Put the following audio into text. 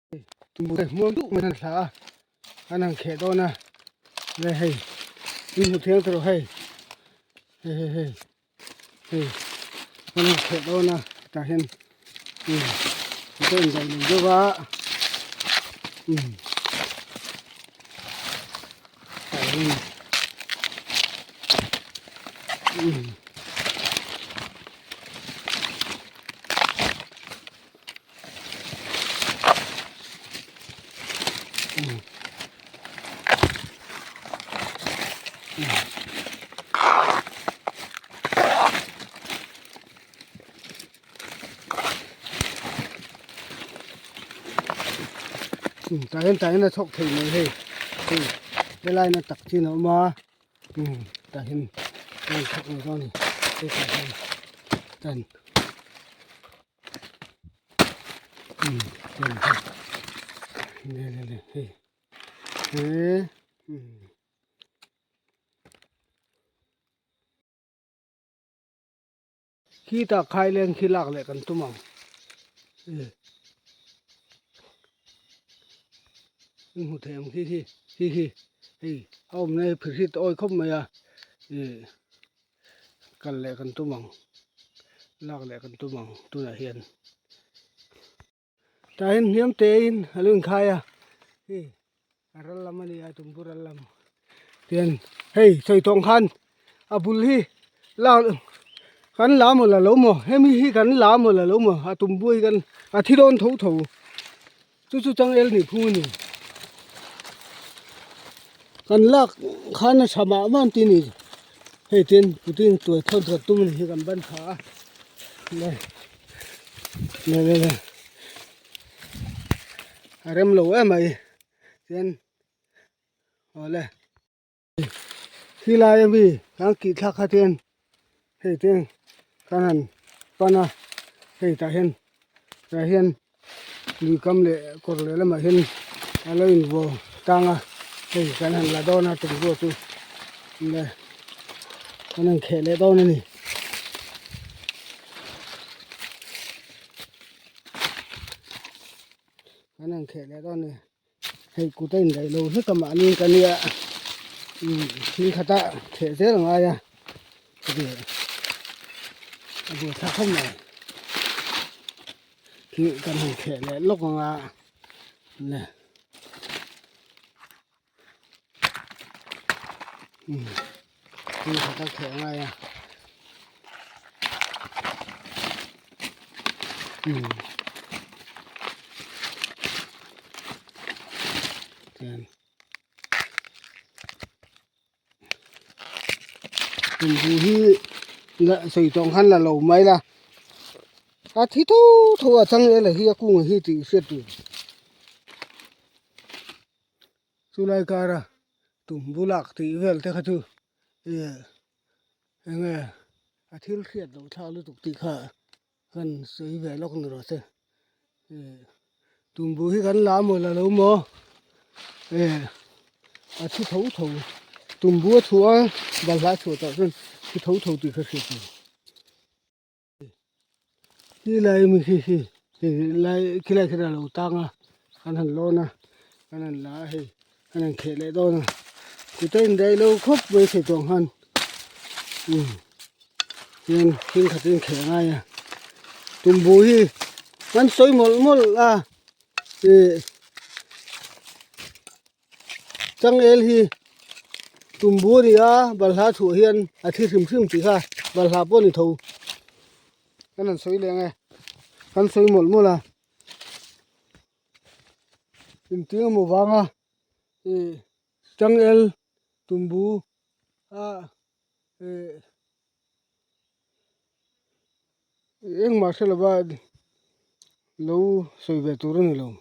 tumbu muang tu man sa anang khe do na le hey in mu thiang tro hey hey anang khe do na ta hen tên dành mình cho vợ tại nó thọc thủy này hey cái lai nó tặc chi nó mà tại hình đây thọc này con này cái cái cần cần này hey thế khi ta khai lên khi lạc lại cần tụm một thèm khi hôm nay phải khi tôi không mày cần lại cần tụm lạc lại cần tụm tôi là hiền ta hiền hiếm tên lương khai ralam ani atum puralam tiền hey soi tong khan abul hi la kan la mo la lo mo hemi hi kan la mo la lo mo atum bui kan athiron thau thau chu chang el ni phu ni kan lak khana sama man ti ni hey tin putin tuổi thon thot tum ni kan ban kha này arem lo mày tiền ole khi lai mi các kỳ thác hạt tiền hey tiền cái hành pana hey ta hiền lì cầm lệ cột lệ là mà hiền aloin vô tang hey cái hành là đo na từng vô tu này cái hành khé lệ đo này cái hành khé lệ đo này hey cụ tên này lâu hết cầm anh cái này khi khata thể thế là ai thì vừa thác không này khi cần hành thể lại lúc mà nè khi khata thể ngay tum bu hi là soi tong han là lẩu mấy là thì thu ở trong đây là hi cung hi thì xét tu sulai cara tum bulak thì vel thế khatu nghe thiếu xét đâu thao lu tục tị khả gần soi về lóc nữa rồi tum bu hi gần lá một là lẩu mò thì thấu tum bu thua và lá thua tạo nên thì thấu từ khởi sự khi lại mình khi lại khi là lẩu tăng anh hành lo na anh hành lá hay anh hành khé lại đó na cứ tên đây lâu khóc với thầy toàn hành tiền khát tiền khé ngay tum bu hi anh soi một là chẳng el hi tum bu đi bal ha thu hiền thi thim chỉ ha bal ha pon ni thâu anh soi lên nghe anh soi một là tìm tiếng một vang chẳng el tum bu em mà sẽ là ba lâu soi về tu rồi lâu